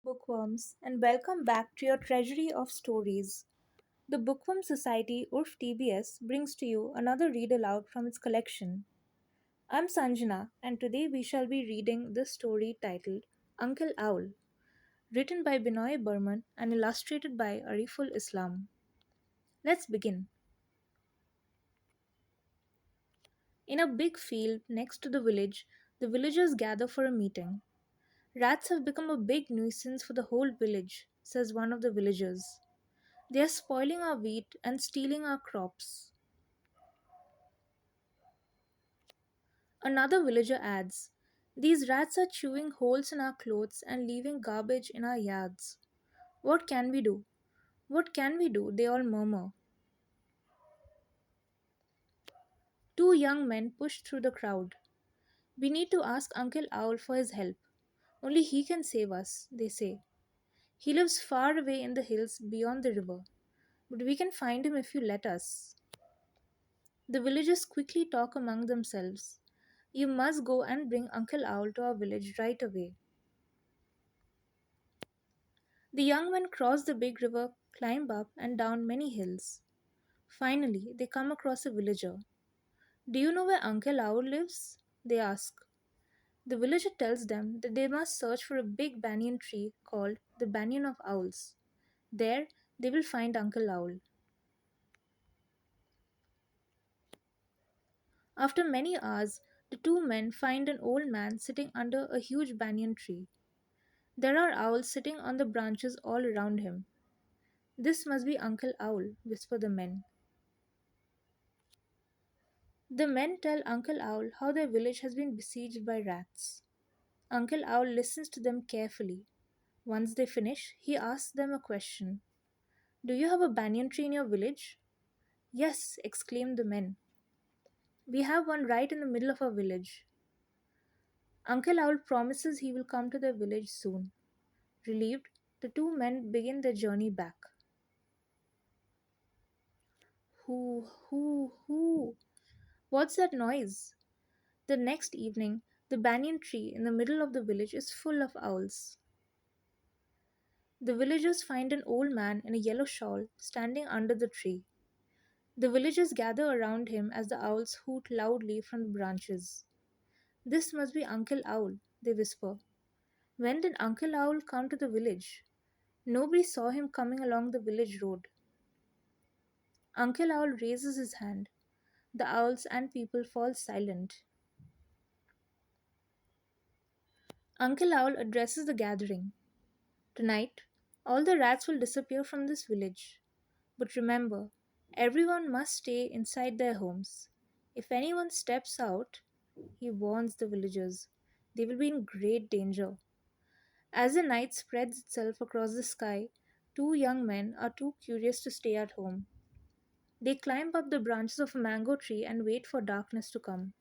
bookworms, and welcome back to your treasury of stories. The Bookworm Society, URF TBS, brings to you another read aloud from its collection. I'm Sanjana, and today we shall be reading this story titled Uncle Owl, written by Binoy Burman and illustrated by Ariful Islam. Let's begin. In a big field next to the village, the villagers gather for a meeting. Rats have become a big nuisance for the whole village, says one of the villagers. They are spoiling our wheat and stealing our crops. Another villager adds, these rats are chewing holes in our clothes and leaving garbage in our yards. What can we do? What can we do? They all murmur. Two young men push through the crowd. We need to ask Uncle Owl for his help. Only he can save us, they say. He lives far away in the hills beyond the river, but we can find him if you let us. The villagers quickly talk among themselves. You must go and bring Uncle Owl to our village right away. The young men cross the big river, climb up and down many hills. Finally, they come across a villager. Do you know where Uncle Owl lives? They ask. The villager tells them that they must search for a big banyan tree called the Banyan of Owls. There, they will find Uncle Owl. After many hours, the two men find an old man sitting under a huge banyan tree. There are owls sitting on the branches all around him. This must be Uncle Owl, whisper the men. The men tell Uncle Owl how their village has been besieged by rats. Uncle Owl listens to them carefully. Once they finish, he asks them a question. Do you have a banyan tree in your village? Yes, exclaimed the men. We have one right in the middle of our village. Uncle Owl promises he will come to their village soon. Relieved, the two men begin their journey back. Hoo, hoo, hoo. What's that noise? The next evening, the banyan tree in the middle of the village is full of owls. The villagers find an old man in a yellow shawl standing under the tree. The villagers gather around him as the owls hoot loudly from the branches. This must be Uncle Owl, they whisper. When did Uncle Owl come to the village? Nobody saw him coming along the village road. Uncle Owl raises his hand. The owls and people fall silent. Uncle Owl addresses the gathering. Tonight, all the rats will disappear from this village. But remember, everyone must stay inside their homes. If anyone steps out, he warns the villagers, they will be in great danger. As the night spreads itself across the sky, two young men are too curious to stay at home. They climb up the branches of a mango tree and wait for darkness to come.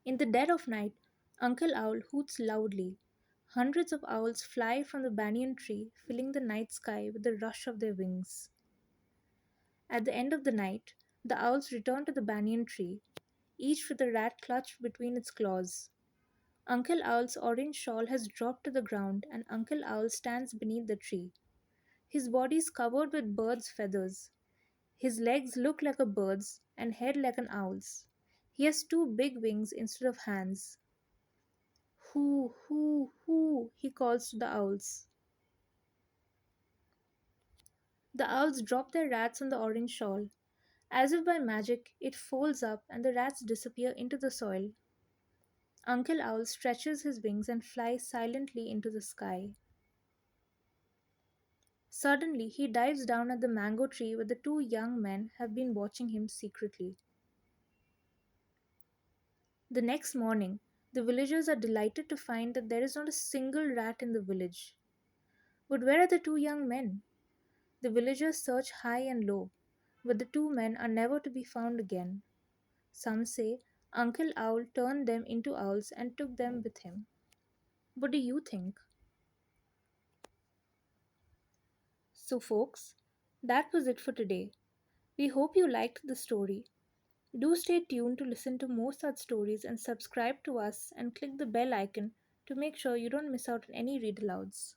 In the dead of night, Uncle Owl hoots loudly. Hundreds of owls fly from the banyan tree, filling the night sky with the rush of their wings. At the end of the night, the owls return to the banyan tree, each with a rat clutched between its claws. Uncle Owl's orange shawl has dropped to the ground, and Uncle Owl stands beneath the tree. His body is covered with bird's feathers. His legs look like a bird's and head like an owl's. He has two big wings instead of hands. Hoo, hoo, hoo, he calls to the owls. The owls drop their rats on the orange shawl. As if by magic, it folds up and the rats disappear into the soil. Uncle Owl stretches his wings and flies silently into the sky. Suddenly, he dives down at the mango tree where the two young men have been watching him secretly. The next morning, the villagers are delighted to find that there is not a single rat in the village. But where are the two young men? The villagers search high and low, but the two men are never to be found again. Some say Uncle Owl turned them into owls and took them with him. What do you think? So, folks, that was it for today. We hope you liked the story. Do stay tuned to listen to more such stories and subscribe to us and click the bell icon to make sure you don't miss out on any read alouds.